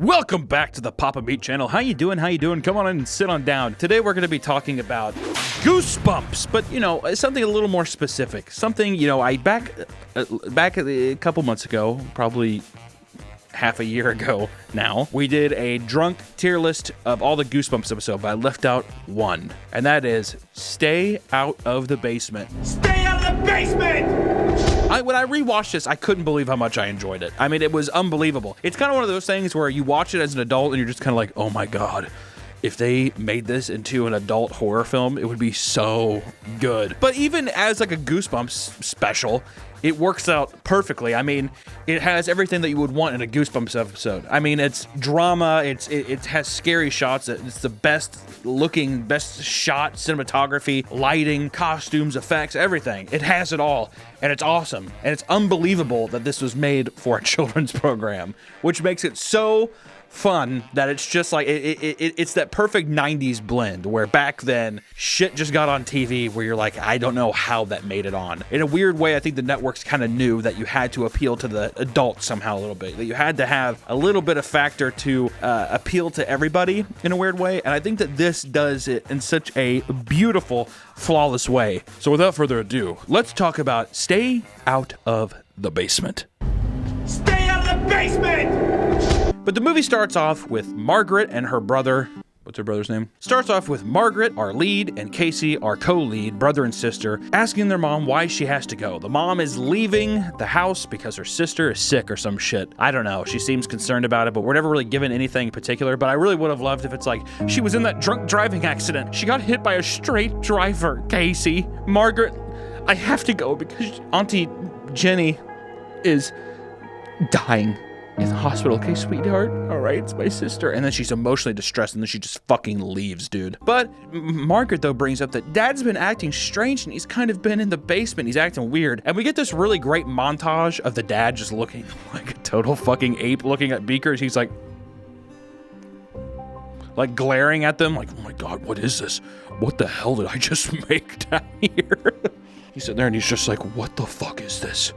Welcome back to the Papa Meat channel. How you doing? How you doing? Come on in and sit on down. Today we're going to be talking about Goosebumps, but something a little more specific. Something I back a couple months ago, probably half a year ago now, we did a drunk tier list of all the Goosebumps episodes, but I left out one, and that is Stay Out of the Basement. Stay out of the basement! When I rewatched this, I couldn't believe how much I enjoyed it. I mean, it was unbelievable. It's kind of one of those things where you watch it as an adult and you're just kind of like, oh my God, if they made this into an adult horror film, it would be so good. But even as like a Goosebumps special, it works out perfectly. I mean, it has everything that you would want in a Goosebumps episode. I mean, it's drama, it has scary shots, it's the best shot, cinematography, lighting, costumes, effects, everything. It has it all, and it's awesome. And it's unbelievable that this was made for a children's program, which makes it so fun that it's just like it's that perfect 90s blend where back then shit just got on TV where you're like, I don't know how that made it on. In a weird way, I think the networks kind of knew that you had to appeal to the adults somehow a little bit, that you had to have a little bit of factor to appeal to everybody in a weird way, and I think that this does it in such a beautiful, flawless way. So without further ado, let's talk about Stay Out of the Basement. Stay out of the basement! But the movie starts off with Margaret and her brother. What's her brother's name? Starts off with Margaret, our lead, and Casey, our co-lead, brother and sister, asking their mom why she has to go. The mom is leaving the house because her sister is sick or some shit. I don't know. She seems concerned about it, but we're never really given anything in particular. But I really would have loved if it's like, she was in that drunk driving accident. She got hit by a straight driver. Casey, Margaret, I have to go because Auntie Jenny is dying in the hospital. Okay, sweetheart? All right, it's my sister. And then she's emotionally distressed, and then she just fucking leaves, dude. But Margaret, though, brings up that Dad's been acting strange, and he's kind of been in the basement. He's acting weird. And we get this really great montage of the dad just looking like a total fucking ape looking at Beaker. He's like glaring at them, like, oh my God, what is this? What the hell did I just make down here? He's sitting there, and he's just like, what the fuck is this?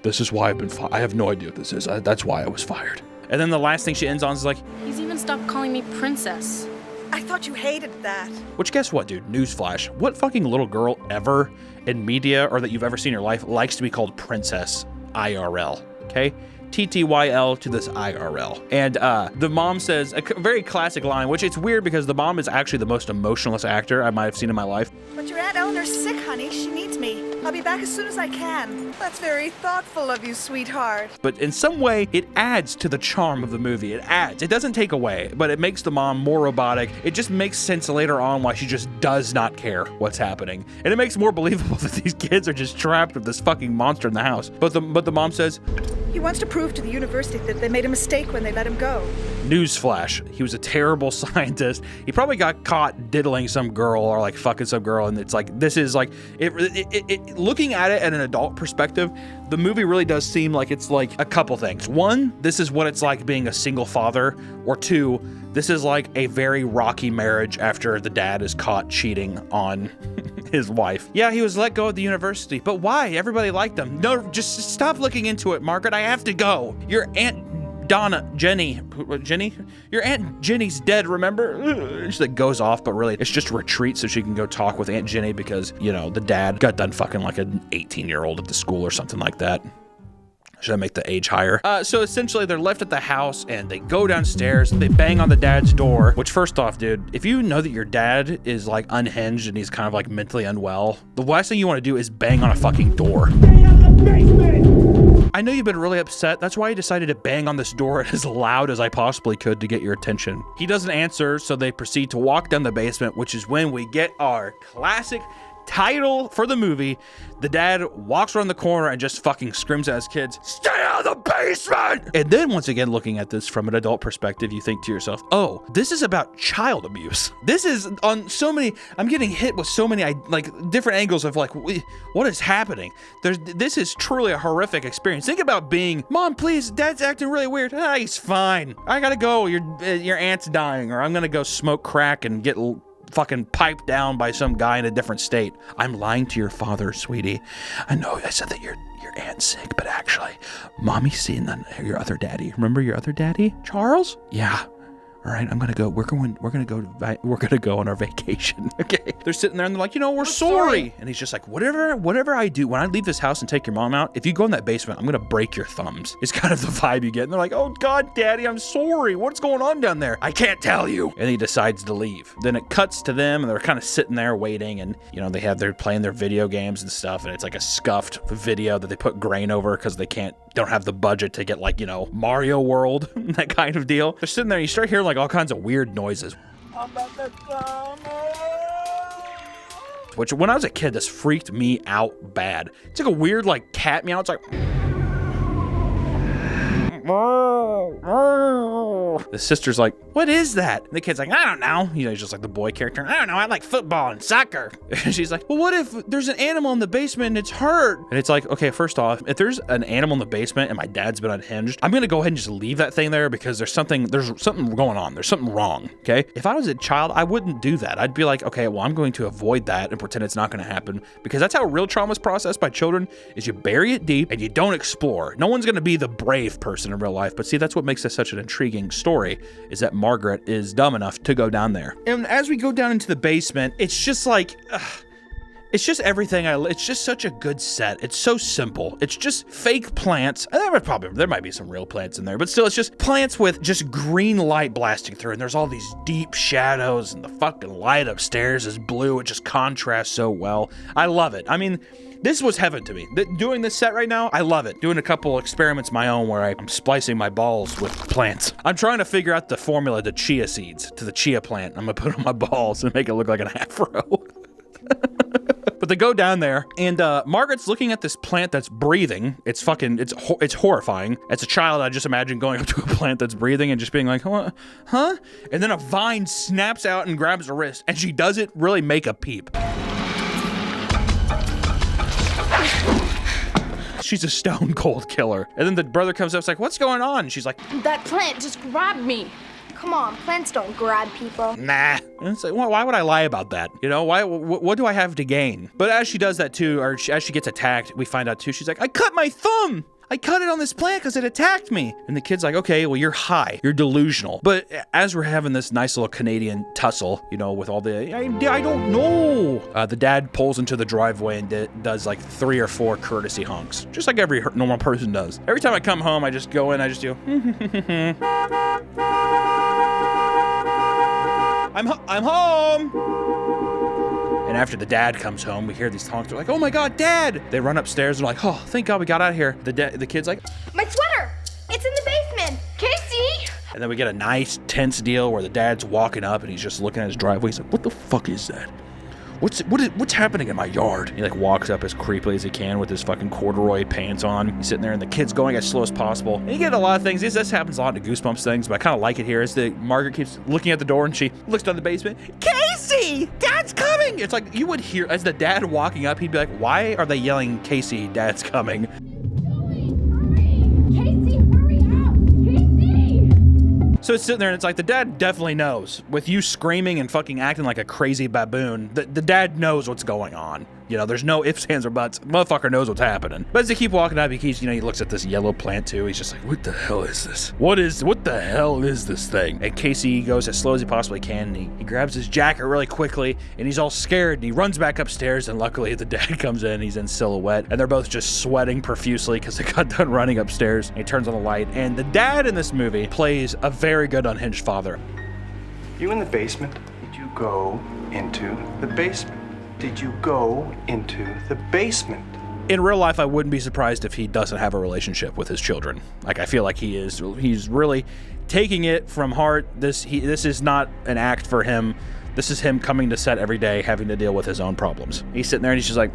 This is why I've been fired. I have no idea what this is. That's why I was fired. And then the last thing she ends on is like, he's even stopped calling me princess. I thought you hated that. Which, guess what, dude? Newsflash. What fucking little girl ever in media or that you've ever seen in your life likes to be called princess IRL, okay? TTYL to this IRL. And the mom says a very classic line, which it's weird because the mom is actually the most emotionless actor I might have seen in my life. But your Aunt Eleanor's sick, honey. She needs me. I'll be back as soon as I can. That's very thoughtful of you, sweetheart. But in some way, it adds to the charm of the movie. It adds. It doesn't take away, but it makes the mom more robotic. It just makes sense later on why she just does not care what's happening. And it makes it more believable that these kids are just trapped with this fucking monster in the house. But the mom says, he wants to prove to the university that they made a mistake when they let him go. Newsflash, he was a terrible scientist. He probably got caught diddling some girl or like fucking some girl, and it's like, this is like, looking at it at an adult perspective, the movie really does seem like it's like a couple things. One, this is what it's like being a single father, or two, this is like a very rocky marriage after the dad is caught cheating on his wife. Yeah, he was let go at the university, but why? Everybody liked him. No, just stop looking into it, Margaret. I have to go. Your Aunt Jenny, your Aunt Jenny's dead, remember? She like goes off, but really it's just a retreat so she can go talk with Aunt Jenny because, the dad got done fucking like an 18-year-old at the school or something like that. Should I make the age higher? So essentially they're left at the house and they go downstairs, they bang on the dad's door, which first off, dude, if you know that your dad is like unhinged and he's kind of like mentally unwell, the last thing you want to do is bang on a fucking door. Stay out of the basement! I know you've been really upset. That's why I decided to bang on this door as loud as I possibly could to get your attention. He doesn't answer, so they proceed to walk down the basement, which is when we get our classic title for the movie. The dad walks around the corner and just fucking screams at his kids, stay out of the basement! And then once again, looking at this from an adult perspective, you think to yourself, oh, this is about child abuse. This is on so many, I'm getting hit with so many like different angles of like, what is happening? This is truly a horrific experience. Think about being, Mom, please, Dad's acting really weird. He's fine. I gotta go. Your aunt's dying, or I'm gonna go smoke crack and get fucking piped down by some guy in a different state. I'm lying to your father, sweetie. I know I said that your aunt's sick, but actually, mommy's seeing your other daddy. Remember your other daddy, Charles? Yeah. All right, I'm gonna go. We're gonna go on our vacation. Okay. They're sitting there and they're like, we're sorry. And he's just like, whatever I do, when I leave this house and take your mom out, if you go in that basement, I'm gonna break your thumbs. It's kind of the vibe you get. And they're like, oh God, Daddy, I'm sorry. What's going on down there? I can't tell you. And he decides to leave. Then it cuts to them and they're kind of sitting there waiting, and they're playing their video games and stuff, and it's like a scuffed video that they put grain over because they don't have the budget to get like, Mario World, that kind of deal. They're sitting there and you start hearing like all kinds of weird noises. Which when I was a kid, this freaked me out bad. It's like a weird like cat meow. It's like the sister's like, what is that? And the kid's like, I don't know. He's just like the boy character. I don't know. I like football and soccer. And she's like, well, what if there's an animal in the basement and it's hurt? And it's like, okay, first off, if there's an animal in the basement and my dad's been unhinged, I'm going to go ahead and just leave that thing there because there's something going on. There's something wrong. Okay. If I was a child, I wouldn't do that. I'd be like, okay, well, I'm going to avoid that and pretend it's not going to happen, because that's how real trauma is processed by children, is you bury it deep and you don't explore. No one's going to be the brave person in real life. But see, that's what makes this such an intriguing story, is that Margaret is dumb enough to go down there. And as we go down into the basement, it's just like, it's just everything. It's just such a good set. It's so simple. It's just fake plants. And there might be some real plants in there, but still, it's just plants with just green light blasting through. And there's all these deep shadows, and the fucking light upstairs is blue. It just contrasts so well. I love it. I mean, this was heaven to me. Doing this set right now, I love it. Doing a couple experiments of my own where I'm splicing my balls with plants. I'm trying to figure out the formula to chia seeds, to the chia plant. I'm gonna put on my balls and make it look like an afro. But they go down there, and Margaret's looking at this plant that's breathing. It's horrifying. As a child, I just imagine going up to a plant that's breathing and just being like, huh? And then a vine snaps out and grabs her wrist, and she doesn't really make a peep. She's a stone cold killer. And then the brother comes up, it's like, what's going on? And she's like, That plant just grabbed me. Come on, plants don't grab people. nah. And it's like, well, why would I lie about that? Why? What do I have to gain? But as she does that too, or as she gets attacked, we find out too, she's like, I cut my thumb. I cut it on this plant because it attacked me. And the kid's like, okay, well, you're high. You're delusional. But as we're having this nice little Canadian tussle, with all the, I don't know. The dad pulls into the driveway and does like 3 or 4 courtesy honks, just like every normal person does. Every time I come home, I just go in, I just do, I'm home. And after the dad comes home, we hear these honks. They're like, oh my God, Dad! They run upstairs and they're like, oh, thank God we got out of here. The kid's like, My sweater! It's in the basement! Casey! and then we get a nice tense deal where the dad's walking up and he's just looking at his driveway. He's like, what the fuck is that? What's happening in my yard? He like walks up as creepily as he can with his fucking corduroy pants on. He's sitting there and the kid's going as slow as possible. And you get a lot of things. This happens a lot in the Goosebumps things, but I kind of like it here. As Margaret keeps looking at the door and she looks down the basement. Casey, Dad's coming! It's like you would hear as the dad walking up, he'd be like, why are they yelling, Casey, Dad's coming? So it's sitting there and it's like the dad definitely knows. With you screaming and fucking acting like a crazy baboon, the dad knows what's going on. You know, there's no ifs, ands, or buts. Motherfucker knows what's happening. But as they keep walking up, he looks at this yellow plant too. He's just like, what the hell is this? What the hell is this thing? And Casey goes as slow as he possibly can, and he grabs his jacket really quickly, and he's all scared, and he runs back upstairs, and luckily the dad comes in, he's in silhouette, and they're both just sweating profusely because they got done running upstairs, and he turns on the light, and the dad in this movie plays a very good unhinged father. You in the basement? Did you go into the basement? Did you go into the basement? In real life, I wouldn't be surprised if he doesn't have a relationship with his children. Like, I feel like he's really taking it from heart. This is not an act for him. This is him coming to set every day, having to deal with his own problems. He's sitting there and he's just like,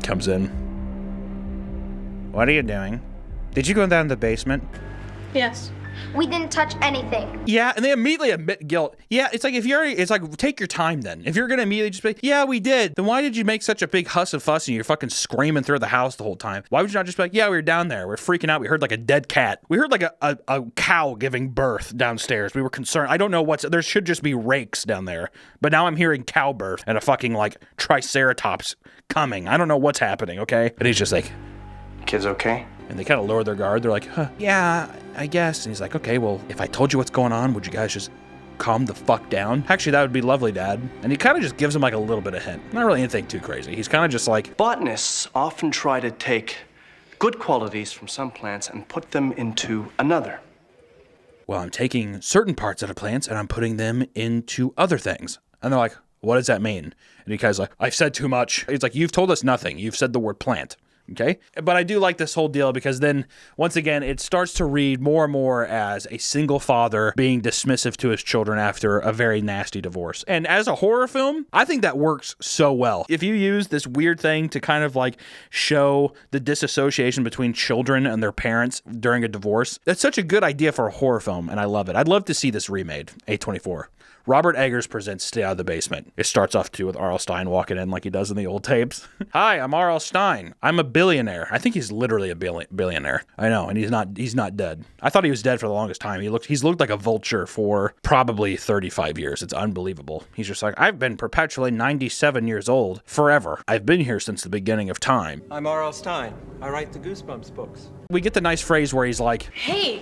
comes in. What are you doing? Did you go down to the basement? Yes. We didn't touch anything. Yeah, and they immediately admit guilt. Yeah, it's like if you're already, it's like take your time then. If you're gonna immediately just be, yeah, we did, then why did you make such a big huss and fuss and you're fucking screaming through the house the whole time? Why would you not just be like, yeah, we were down there, we're freaking out, we heard like a dead cat, we heard like a cow giving birth downstairs, we were concerned. I don't know there should just be rakes down there, but now I'm hearing cow birth and a fucking like triceratops coming. I don't know what's happening, okay? And he's just like, Kids okay? and they kind of lower their guard. They're like, huh, yeah, I guess. And he's like, okay, well, if I told you what's going on, would you guys just calm the fuck down? Actually, that would be lovely, Dad. And he kind of just gives them like a little bit of hint. Not really anything too crazy. He's kind of just like, Botanists often try to take good qualities from some plants and put them into another. well, I'm taking certain parts out of plants and I'm putting them into other things. And they're like, what does that mean? And he kind of like, I've said too much. It's like, you've told us nothing. You've said the word plant. Okay. But I do like this whole deal because then once again, it starts to read more and more as a single father being dismissive to his children after a very nasty divorce. And as a horror film, I think that works so well. If you use this weird thing to kind of like show the disassociation between children and their parents during a divorce, that's such a good idea for a horror film. And I love it. I'd love to see this remade, A24. Robert Eggers presents Stay Out of the Basement. It starts off too with R.L. Stine walking in like he does in the old tapes. Hi, I'm R.L. Stine. I'm a billionaire. I think he's literally a billionaire. I know, and he's not dead. I thought he was dead for the longest time. He's looked like a vulture for probably 35 years. It's unbelievable. He's just like, I've been perpetually 97 years old forever. I've been here since the beginning of time. I'm R.L. Stine. I write the Goosebumps books. We get the nice phrase where he's like, Hey,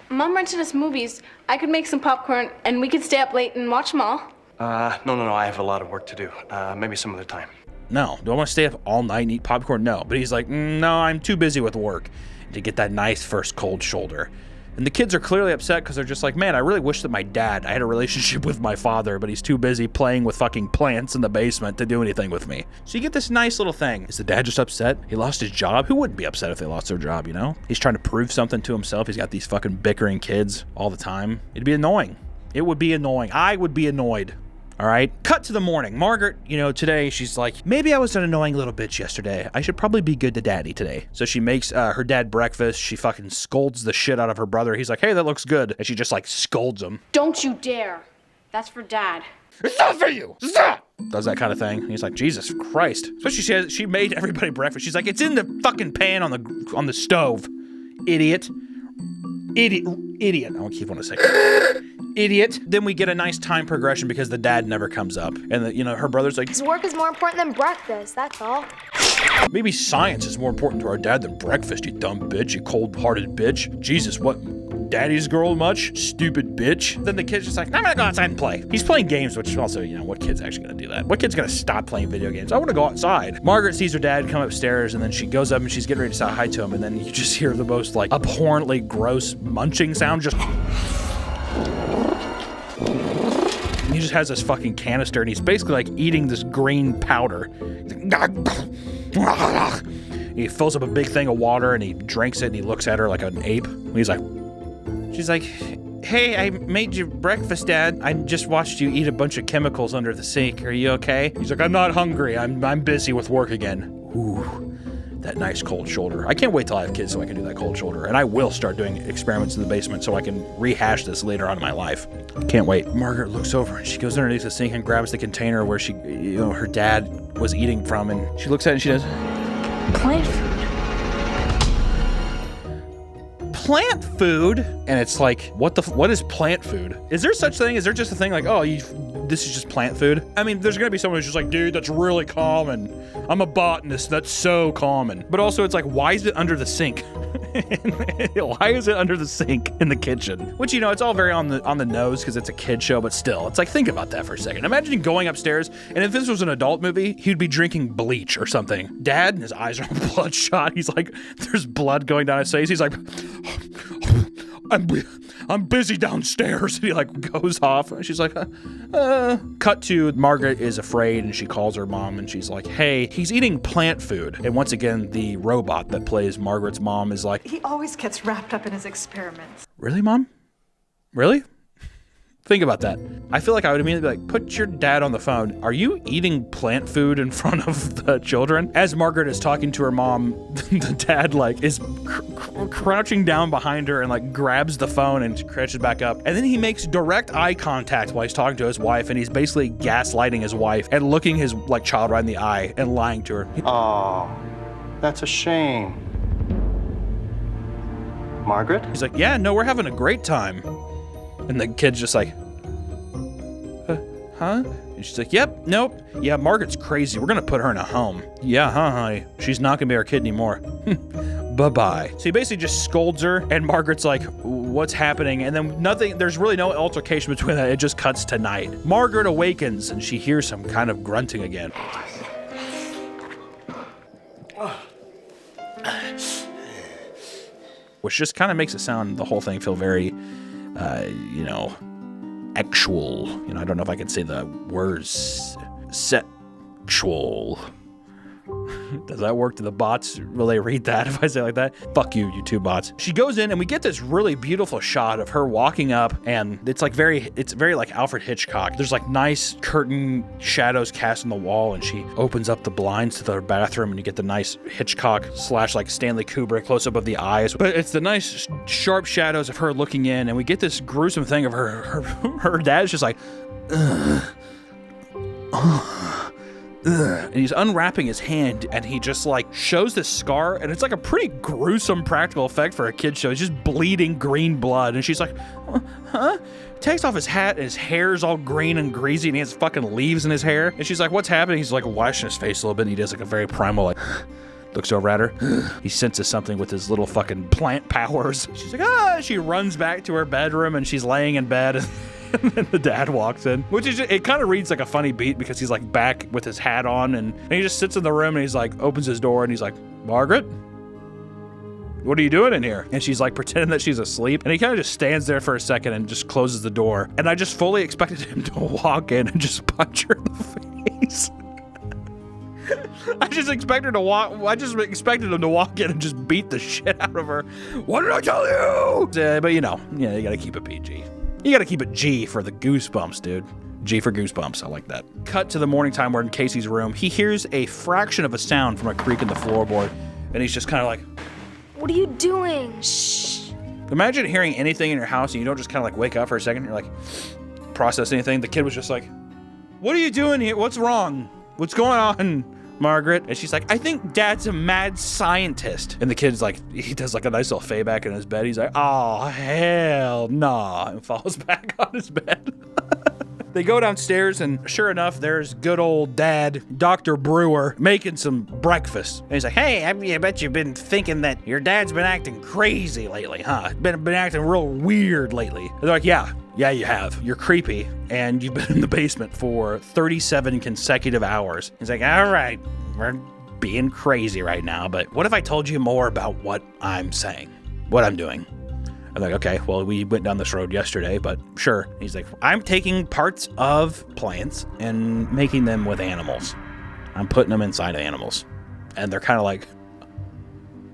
Mom rented us movies. I could make some popcorn and we could stay up late and watch them all. No. I have a lot of work to do. Maybe some other time. no, do I want to stay up all night and eat popcorn? No. But he's like, no, I'm too busy with work to get that nice first cold shoulder. And the kids are clearly upset because they're just like, man, I really wish that I had a relationship with my father, but he's too busy playing with fucking plants in the basement to do anything with me. So you get this nice little thing. Is the dad just upset? He lost his job? Who wouldn't be upset if they lost their job, you know? He's trying to prove something to himself. He's got these fucking bickering kids all the time. It'd be annoying. It would be annoying. I would be annoyed. All right. Cut to the morning. Margaret, today she's like, maybe I was an annoying little bitch yesterday. I should probably be good to daddy today. So she makes her dad breakfast. She fucking scolds the shit out of her brother. He's like, hey, that looks good. And she just like scolds him. Don't you dare. That's for Dad. It's not for you. Stop. Does that kind of thing. And he's like, Jesus Christ. Especially she made everybody breakfast. She's like, it's in the fucking pan on the stove. Idiot. Idiot. I don't keep wanting to say idiot. Then we get a nice time progression because the dad never comes up. And her brother's like, His work is more important than breakfast, that's all. maybe science is more important to our dad than breakfast, you dumb bitch, you cold-hearted bitch. Jesus, what? Daddy's girl much? Stupid bitch. Then the kid's just like, I'm gonna go outside and play. He's playing games, which also, what kid's actually gonna do that? What kid's gonna stop playing video games? I wanna go outside. Margaret sees her dad come upstairs and then she goes up and she's getting ready to say hi to him and then you just hear the most like abhorrently gross munching sound just... He just has this fucking canister and he's basically like eating this green powder. He fills up a big thing of water and he drinks it and he looks at her like an ape. He's like, she's like, hey, I made you breakfast, Dad. I just watched you eat a bunch of chemicals under the sink. Are you okay? He's like, I'm not hungry. I'm busy with work again. Ooh. That nice cold shoulder. I can't wait till I have kids so I can do that cold shoulder. And I will start doing experiments in the basement so I can rehash this later on in my life. Can't wait. Margaret looks over and she goes underneath the sink and grabs the container where she, her dad was eating from. And she looks at it and she does, Plant food. plant food? And it's like, what is plant food? Is there such thing? Is there just a thing like, this is just plant food? I mean, there's gonna be someone who's just like, dude, that's really common. I'm a botanist, that's so common. But also it's like, why is it under the sink? Why is it under the sink in the kitchen? Which, it's all very on the nose because it's a kid show, but still, it's like, think about that for a second. Imagine going upstairs, and if this was an adult movie, he'd be drinking bleach or something. Dad, his eyes are bloodshot. He's like, there's blood going down his face. He's like, I'm busy downstairs. And he like goes off. And she's like, Cut to Margaret is afraid and she calls her mom and she's like, hey, he's eating plant food. And once again, the robot that plays Margaret's mom is like, He always gets wrapped up in his experiments. really, Mom? Really? Think about that. I feel like I would immediately be like, put your dad on the phone. Are you eating plant food in front of the children? As Margaret is talking to her mom, the dad like is crouching down behind her and like grabs the phone and crouches back up. And then he makes direct eye contact while he's talking to his wife, and he's basically gaslighting his wife and looking his like child right in the eye and lying to her. Oh, that's a shame. Margaret? He's like, yeah, no, we're having a great time. And the kid's just like, huh? And she's like, yep, nope. Yeah, Margaret's crazy. We're gonna put her in a home. Yeah, huh, honey? She's not gonna be our kid anymore. Bye-bye. So he basically just scolds her, and Margaret's like, what's happening? And then there's really no altercation between that. It just cuts to night. Margaret awakens, and she hears some kind of grunting again. Which just kind of makes it sound, the whole thing feel very, actual. I don't know if I can say the words sexual. Does that work? Do the bots, will they read that if I say it like that? Fuck you, you two bots. She goes in and we get this really beautiful shot of her walking up, and it's very like Alfred Hitchcock. There's like nice curtain shadows cast on the wall, and she opens up the blinds to the bathroom, and you get the nice Hitchcock / like Stanley Kubrick close up of the eyes. But it's the nice sharp shadows of her looking in, and we get this gruesome thing of her dad's just like, and he's unwrapping his hand, and he just like shows this scar, and it's like a pretty gruesome practical effect for a kid show. He's just bleeding green blood, and she's like, huh? Takes off his hat, and his hair's all green and greasy, and he has fucking leaves in his hair. And she's like, what's happening? He's like washing his face a little bit, and he does like a very primal like looks over at her. He senses something with his little fucking plant powers. She's like, ah! She runs back to her bedroom, and she's laying in bed. And then the dad walks in, which is just, it kind of reads like a funny beat because he's like back with his hat on, and he just sits in the room, and he's like opens his door, and he's like, Margaret, what are you doing in here? And she's like pretending that she's asleep, and he kind of just stands there for a second and just closes the door. And I just fully expected him to walk in and just punch her in the face. I just expected him to walk in and just beat the shit out of her. What did I tell you? But you gotta keep it PG. You gotta keep it G for the goosebumps, dude. G for goosebumps. I like that. Cut to the morning time. We're in Casey's room. He hears a fraction of a sound from a creak in the floorboard, and he's just kind of like, What are you doing? Shh. Imagine hearing anything in your house and you don't just kind of like wake up for a second. You're like, process anything. The kid was just like, what are you doing here? What's wrong? What's going on, Margaret? And she's like, I think Dad's a mad scientist. And the kid's like, he does like a nice little fade back in his bed. He's like, oh, hell nah. And falls back on his bed. They go downstairs, and sure enough, there's good old Dad, Dr. Brewer, making some breakfast. And he's like, hey, I bet you've been thinking that your dad's been acting crazy lately, huh? Been acting real weird lately. And they're like, yeah, you have. You're creepy, and you've been in the basement for 37 consecutive hours. He's like, all right, we're being crazy right now, but what if I told you more about what I'm saying, what I'm doing? I'm like, okay, well, we went down this road yesterday, but sure. He's like, I'm taking parts of plants and making them with animals. I'm putting them inside of animals. And they're kind of like,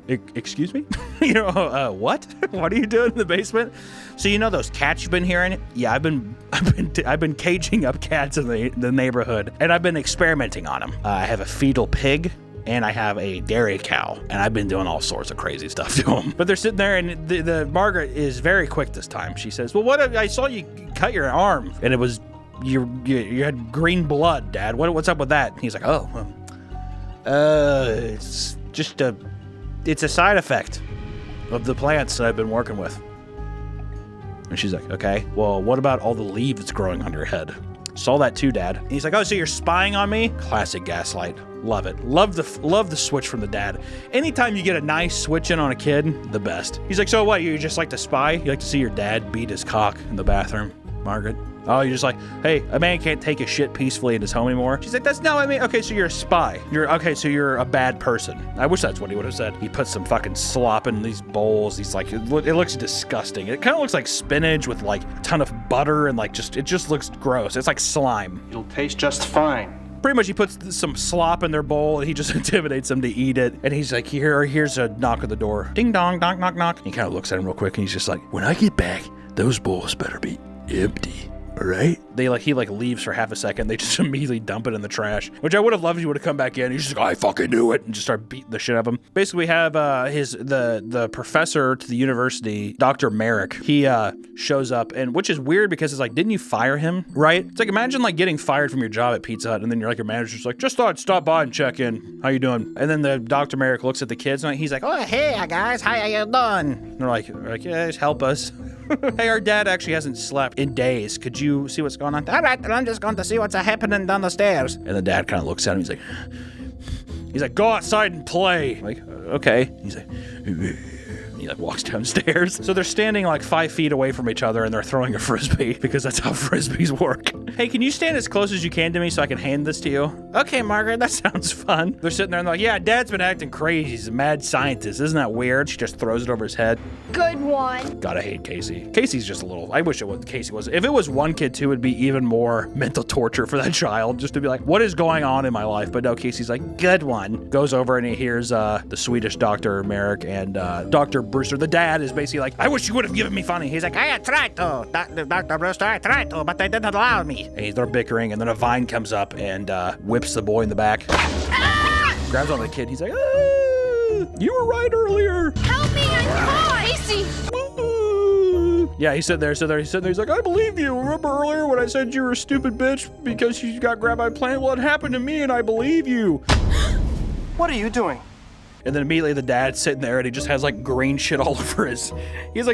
excuse me? What? What are you doing in the basement? So you know those cats you've been hearing? Yeah, I've been caging up cats in the neighborhood, and I've been experimenting on them. I have a fetal pig, and I have a dairy cow, and I've been doing all sorts of crazy stuff to them. But they're sitting there, and the Margaret is very quick this time. She says, well, I saw you cut your arm, and it was, you had green blood, Dad. What's up with that? And he's like, it's just it's a side effect of the plants that I've been working with. And she's like, okay, well, what about all the leaves growing on your head? Saw that too, Dad. And he's like, oh, so you're spying on me? Classic gaslight. Love it. Love the switch from the dad. Anytime you get a nice switch in on a kid, the best. He's like, so what, you just like to spy? You like to see your dad beat his cock in the bathroom, Margaret? Oh, you're just like, hey, a man can't take a shit peacefully in his home anymore. She's like, okay, so you're a spy. So you're a bad person. I wish that's what he would have said. He puts some fucking slop in these bowls. He's like, it looks disgusting. It kind of looks like spinach with like a ton of butter, and like it just looks gross. It's like slime. It'll taste just fine. Pretty much he puts some slop in their bowl, and he just intimidates them to eat it. And he's like, here's a knock at the door. Ding dong, knock, knock, knock. He kind of looks at him real quick, and he's just like, when I get back, those bowls better be empty. all right? He leaves for half a second. They just immediately dump it in the trash, which I would have loved if he would have come back in. He's just like, I fucking knew it, and just start beating the shit out of him. Basically, we have the professor to the university, Dr. Merrick. He shows up, and which is weird because it's like, didn't you fire him, right? It's like, imagine like getting fired from your job at Pizza Hut, and then your manager's like, just thought I'd stop by and check in. How you doing? And then the Dr. Merrick looks at the kids, and he's like, oh, hey, guys, how you doing? And they're like, yeah, just help us. Hey, our dad actually hasn't slept in days. Could you see what's going on? All right, then I'm just going to see what's happening down the stairs. And the dad kind of looks at him. He's like, go outside and play. Like, okay. He's like, he walks downstairs. So they're standing like 5 feet away from each other and they're throwing a frisbee because that's how frisbees work. Hey, can you stand as close as you can to me so I can hand this to you? Okay, Margaret, that sounds fun. They're sitting there and they're like, yeah, Dad's been acting crazy. He's a mad scientist. Isn't that weird? She just throws it over his head. Good one. Gotta hate Casey. Casey's just a little, I wish it was Casey was. If it was one kid too, it'd be even more mental torture for that child just to be like, what is going on in my life? But no, Casey's like, good one. Goes over and he hears the Swedish Dr. Merrick and Dr. Brewster. The dad is basically like, I wish you would have given me funny. He's like, I tried to, Dr. Brewster, I tried to, but they didn't allow me. And they're bickering, and then a vine comes up and whips the boy in the back. Grabs on the kid. He's like, you were right earlier. Help me, I'm caught. Casey. Yeah, he's sitting there. He's like, I believe you. Remember earlier when I said you were a stupid bitch because you got grabbed by a plant? Well, it happened to me, and I believe you. What are you doing? And then immediately the dad's sitting there and he just has like green shit all over his. He's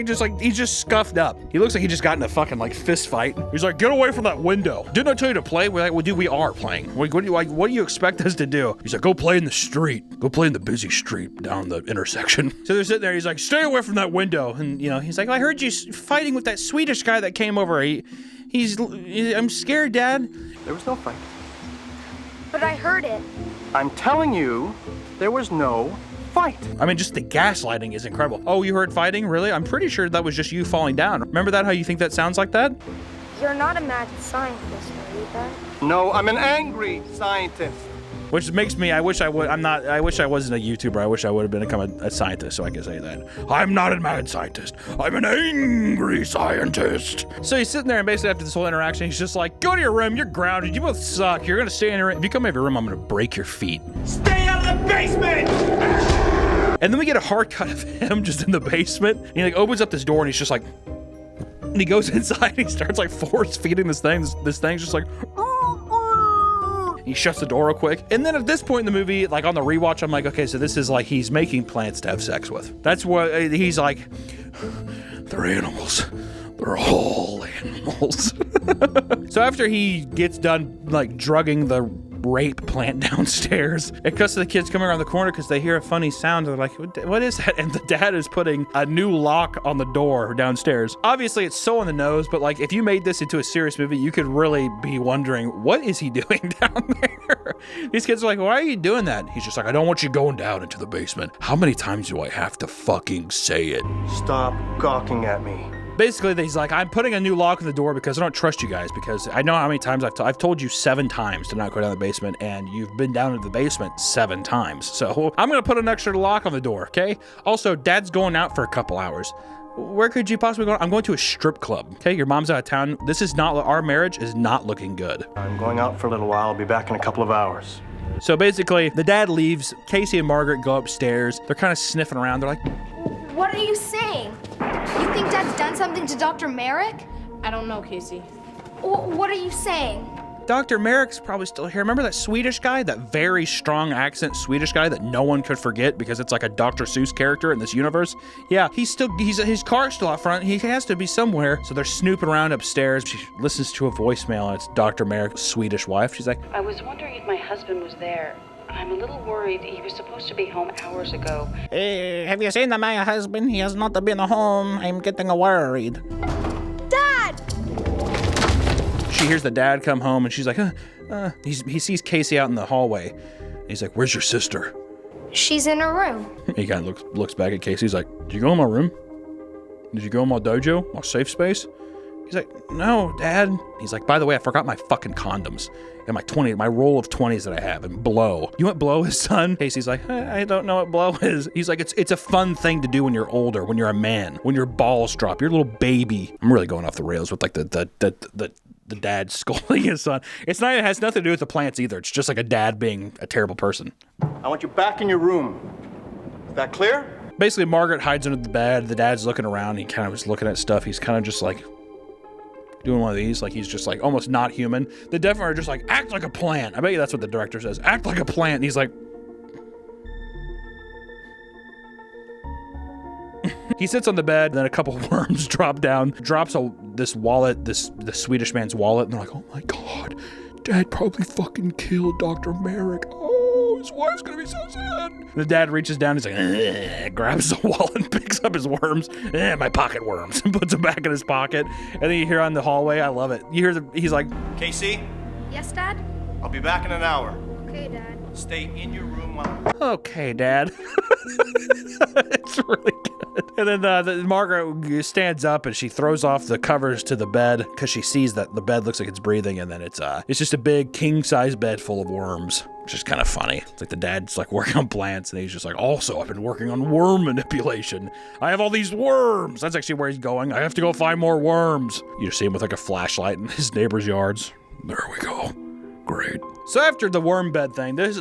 just scuffed up. He looks like he just got in a fucking like fist fight. He's like, get away from that window. Didn't I tell you to play? We're like, well, dude, we are playing. What do you expect us to do? He's like, go play in the street. Go play in the busy street down the intersection. So they're sitting there. He's like, stay away from that window. And he's like, well, I heard you fighting with that Swedish guy that came over. I'm scared, Dad. There was no fight. But I heard it. I'm telling you, there was no fight. I mean, just the gaslighting is incredible. Oh, you heard fighting? Really? I'm pretty sure that was just you falling down. Remember that, how you think that sounds like that? You're not a mad scientist, are you, Dad? No, I'm an angry scientist. Which makes me, I wish I wasn't a YouTuber. I wish I would have become a scientist so I could say that. I'm not a mad scientist. I'm an angry scientist. So he's sitting there and basically after this whole interaction, he's just like, go to your room. You're grounded. You both suck. You're going to stay in your room. If you come out of your room, I'm going to break your feet. Stay out of the basement! And then we get a hard cut of him just in the basement. And he like opens up this door and he's just like, and he goes inside and he starts like force feeding this thing. This thing's just like, he shuts the door real quick. And then at this point in the movie, like on the rewatch, I'm like, okay, so this is like he's making plants to have sex with. That's what he's like, they're animals. They're all animals. So after he gets done like drugging the rape plant downstairs, it cuts to the kids coming around the corner because they hear a funny sound. They're like, what is that? And the dad is putting a new lock on the door downstairs. Obviously it's so on the nose, but like if you made this into a serious movie, you could really be wondering, what is he doing down there? These kids are like, why are you doing that? He's just like, I don't want you going down into the basement. How many times do I have to fucking say it? Stop gawking at me. Basically, he's like, I'm putting a new lock on the door because I don't trust you guys, because I know how many times I've told you 7 times to not go down the basement, and you've been down into the basement 7 times. So I'm going to put an extra lock on the door, okay? Also, Dad's going out for a couple hours. Where could you possibly go? I'm going to a strip club, okay? Your mom's out of town. Our marriage is not looking good. I'm going out for a little while. I'll be back in a couple of hours. So basically, the dad leaves. Casey and Margaret go upstairs. They're kind of sniffing around. They're like, What are you saying? You think Dad's done something to Dr. Merrick? I don't know, Casey. What are you saying? Dr. Merrick's probably still here. Remember that Swedish guy? That very strong accent Swedish guy that no one could forget because it's like a Dr. Seuss character in this universe? Yeah, his car's still out front. He has to be somewhere. So they're snooping around upstairs. She listens to a voicemail, and it's Dr. Merrick's Swedish wife. She's like, I was wondering if my husband was there. I'm a little worried. He was supposed to be home hours ago. Have you seen my husband? He has not been home. I'm getting worried. Dad! She hears the dad come home, and she's like, he sees Casey out in the hallway. And he's like, where's your sister? She's in her room. He kind of looks back at Casey. He's like, did you go in my room? Did you go in my dojo? My safe space? He's like, no, Dad. He's like, by the way, I forgot my fucking condoms and my roll of 20s that I have, and blow. You know what blow is, son? Casey's like, I don't know what blow is. He's like, it's a fun thing to do when you're older, when you're a man, when your balls drop, you're a little baby. I'm really going off the rails with like the the dad scolding his son. It has nothing to do with the plants either. It's just like a dad being a terrible person. I want you back in your room. Is that clear? Basically, Margaret hides under the bed. The dad's looking around. He kind of is looking at stuff. He's kind of just like doing one of these. Like he's just like almost not human. The definitely are just like, act like a plant. I bet you that's what the director says. Act like a plant. And he's like, he sits on the bed, then a couple worms drop down, drops this wallet, the Swedish man's wallet, and they're like, oh my God, Dad probably fucking killed Dr. Merrick. Oh, his wife's gonna be so sad. The dad reaches down, he's like, grabs the wallet and picks up his worms, my pocket worms, and puts them back in his pocket. And then you hear on the hallway, I love it. You hear he's like, Casey, Yes, Dad? I'll be back in an hour. Okay, Dad. Stay in your room while... okay, Dad. It's really good. And then Margaret stands up and she throws off the covers to the bed because she sees that the bed looks like it's breathing, and then it's just a big king-size bed full of worms, which is kind of funny. It's like the dad's like working on plants, and he's just like, also, I've been working on worm manipulation. I have all these worms. That's actually where he's going. I have to go find more worms. You just see him with like a flashlight in his neighbor's yards. There we go. Great. So after the worm bed thing, that's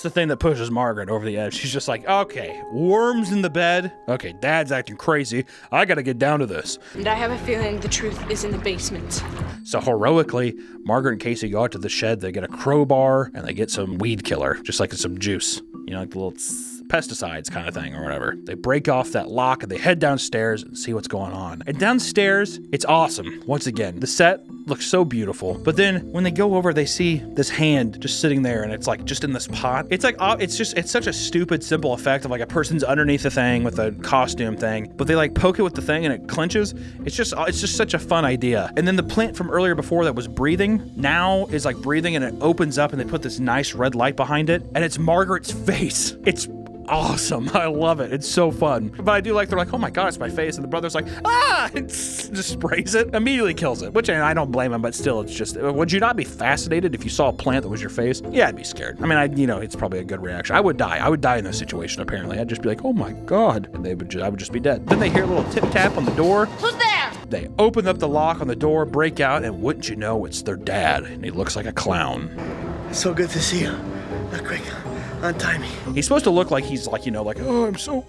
the thing that pushes Margaret over the edge. She's just like, okay, worms in the bed. Okay, Dad's acting crazy. I gotta get down to this. And I have a feeling the truth is in the basement. So heroically, Margaret and Casey go out to the shed. They get a crowbar and they get some weed killer, just like some juice, like the little pesticides kind of thing or whatever. They break off that lock and they head downstairs and see what's going on. And downstairs, it's awesome. Once again, the set looks so beautiful. But then when they go over, they see this hand just sitting there, and it's like just in this pot. It's like it's such a stupid, simple effect of like a person's underneath the thing with a costume thing, but they like poke it with the thing and it clenches. It's just such a fun idea. And then the plant from earlier before that was breathing now is like breathing, and it opens up and they put this nice red light behind it, and it's Margaret's face. It's awesome. I love it. It's so fun. But I do like, they're like, oh my God, it's my face. And the brother's like, it just sprays it, immediately kills it, which I don't blame him, but still, it's just, would you not be fascinated if you saw a plant that was your face? Yeah, I'd be scared. I mean, it's probably a good reaction. I would die. I would die in this situation, apparently. I'd just be like, oh my God. And I would just be dead. Then they hear a little tip tap on the door. Who's there? They open up the lock on the door, break out, and wouldn't you know, it's their dad. And he looks like a clown. So good to see you. Quick, untie me. He's supposed to look like he's like, oh, I'm so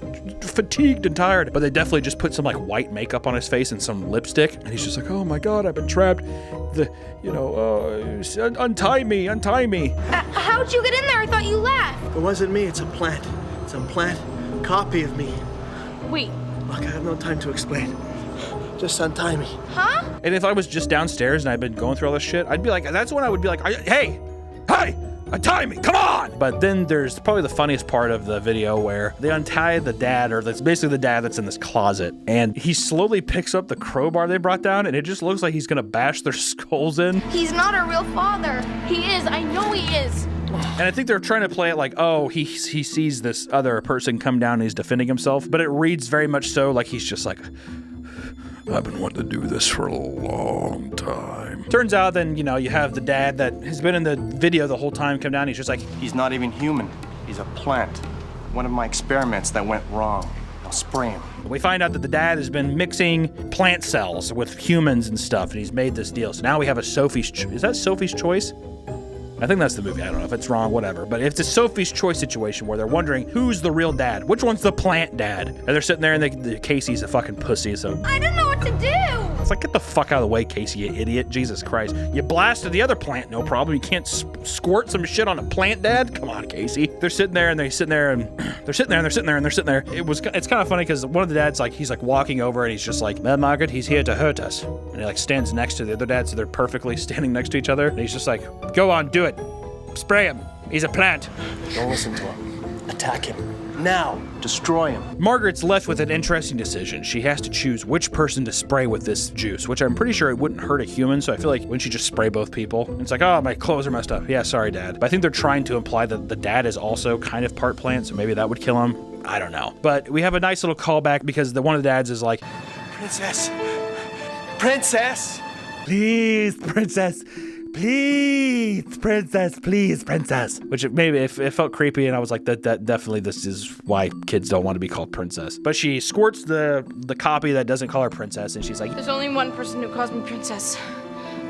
fatigued and tired. But they definitely just put some like white makeup on his face and some lipstick. And he's just like, oh my God, I've been trapped. Untie me. How'd you get in there? I thought you left. It wasn't me, it's a plant. It's a plant copy of me. Wait. Look, I have no time to explain. Just untie me. Huh? And if I was just downstairs and I'd been going through all this shit, I'd be like, that's when I would be like, hey, untie me, come on! But then there's probably the funniest part of the video where they untie the dad, or that's basically the dad that's in this closet, and he slowly picks up the crowbar they brought down, and it just looks like he's gonna bash their skulls in. He's not a real father. He is. I know he is. And I think they're trying to play it like, oh, he sees this other person come down and he's defending himself, but it reads very much so like he's just like, I've been wanting to do this for a long time. Turns out then, you have the dad that has been in the video the whole time come down. He's just like, He's not even human. He's a plant. One of my experiments that went wrong. I'll spray him. we find out that the dad has been mixing plant cells with humans and stuff, and he's made this deal. So now we have a Sophie's Is that Sophie's Choice? I think that's the movie. I don't know if it's wrong, whatever. But it's a Sophie's Choice situation where they're wondering who's the real dad. Which one's the plant dad? And they're sitting there and Casey's a fucking pussy, so... I don't know what to do! It's like, get the fuck out of the way, Casey, you idiot. Jesus Christ. You blasted the other plant, no problem. You can't squirt some shit on a plant, Dad? Come on, Casey. They're sitting there and they're sitting there and they're sitting there and they're sitting there and they're sitting there. It's kind of funny because one of the dads, he's walking over and he's just like, Mad Margaret, he's here to hurt us. And he stands next to the other dad, so they're perfectly standing next to each other. And he's just like, go on, do it. Spray him. He's a plant. Don't listen to him. Attack him. Now. Destroy him. Margaret's left with an interesting decision. She has to choose which person to spray with this juice, which I'm pretty sure it wouldn't hurt a human, so I feel like wouldn't she just spray both people? And it's like, oh, my clothes are messed up. Yeah, sorry, Dad. But I think they're trying to imply that the dad is also kind of part plant, so maybe that would kill him. I don't know. But we have a nice little callback because one of the dads is like, Princess. Princess. Please, Princess. Please, princess. Which it felt creepy, and I was like, that definitely this is why kids don't want to be called princess. But she squirts the copy that doesn't call her princess, and she's like, There's only one person who calls me princess.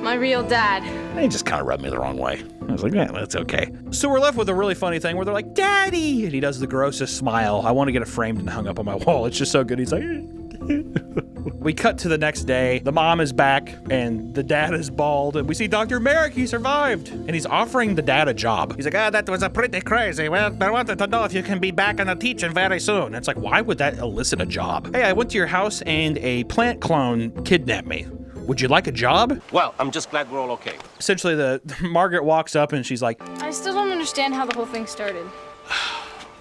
my real dad. He just kind of rubbed me the wrong way. I was like, yeah, that's okay. So we're left with a really funny thing where they're like, Daddy! And he does the grossest smile. I want to get it framed and hung up on my wall. It's just so good. He's like... We cut to the next day. The mom is back, and the dad is bald, and we see Dr. Merrick. He survived, and he's offering the dad a job. He's like, that was a pretty crazy. Well, I wanted to know if you can be back on the teaching very soon. And it's like, why would that elicit a job? Hey, I went to your house, and a plant clone kidnapped me. Would you like a job? Well, I'm just glad we're all okay. Essentially, Margaret walks up, and she's like, I still don't understand how the whole thing started.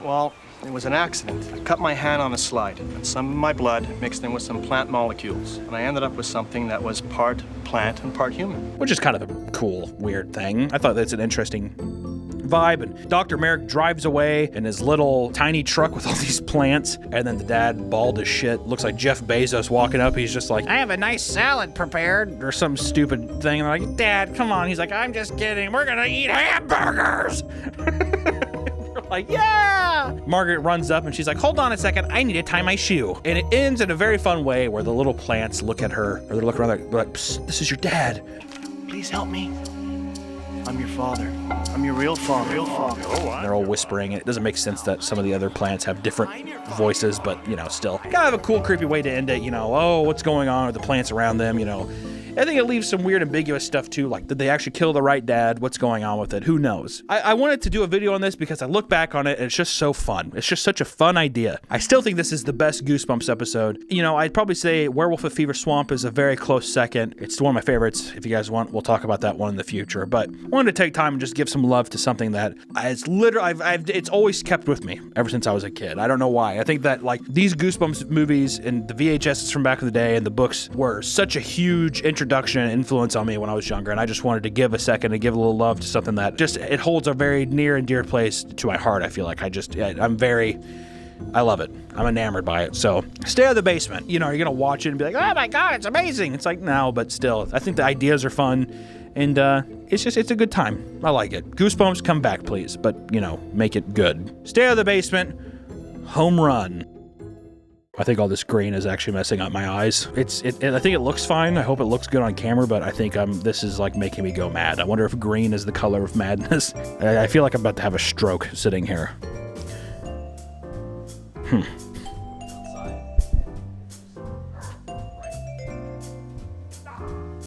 Well, it was an accident. I cut my hand on a slide, and some of my blood mixed in with some plant molecules, and I ended up with something that was part plant and part human. Which is kind of a cool, weird thing. I thought that's an interesting vibe. And Dr. Merrick drives away in his little tiny truck with all these plants, and then the dad, bald as shit, looks like Jeff Bezos walking up. He's just like, I have a nice salad prepared, or some stupid thing. And I'm like, Dad, come on. He's like, I'm just kidding. We're gonna eat hamburgers. Like, yeah! Margaret runs up and she's like, hold on a second, I need to tie my shoe. And it ends in a very fun way where the little plants look at her, or they look around, they're like, psst, this is your dad. Please help me. I'm your father. I'm your real father. They're all whispering, and it doesn't make sense that some of the other plants have different voices, but, you know, still. Kind of a cool, creepy way to end it, you know, oh, what's going on with the plants around them, you know. I think it leaves some weird ambiguous stuff too, like did they actually kill the right dad? What's going on with it? Who knows? I wanted to do a video on this because I look back on it and it's just so fun. It's just such a fun idea. I still think this is the best Goosebumps episode. You know, I'd probably say Werewolf at Fever Swamp is a very close second. It's one of my favorites. If you guys want, we'll talk about that one in the future. But I wanted to take time and just give some love to something that it's literally, it's always kept with me ever since I was a kid. I don't know why. I think that like these Goosebumps movies and the VHSs from back in the day and the books were such a huge introduction and influence on me when I was younger, and I just wanted to give a second and give a little love to something that just, it holds a very near and dear place to my heart. I feel like I love it. I'm enamored by it. So stay out of the basement. You know, you're gonna watch it and be like, oh my God, it's amazing. It's like, no, but still, I think the ideas are fun, and it's a good time. I like it. Goosebumps, come back, please, but you know, make it good. Stay out of the basement. Home run. I think all this green is actually messing up my eyes. I think it looks fine. I hope it looks good on camera, but I think this is like making me go mad. I wonder if green is the color of madness. I feel like I'm about to have a stroke sitting here.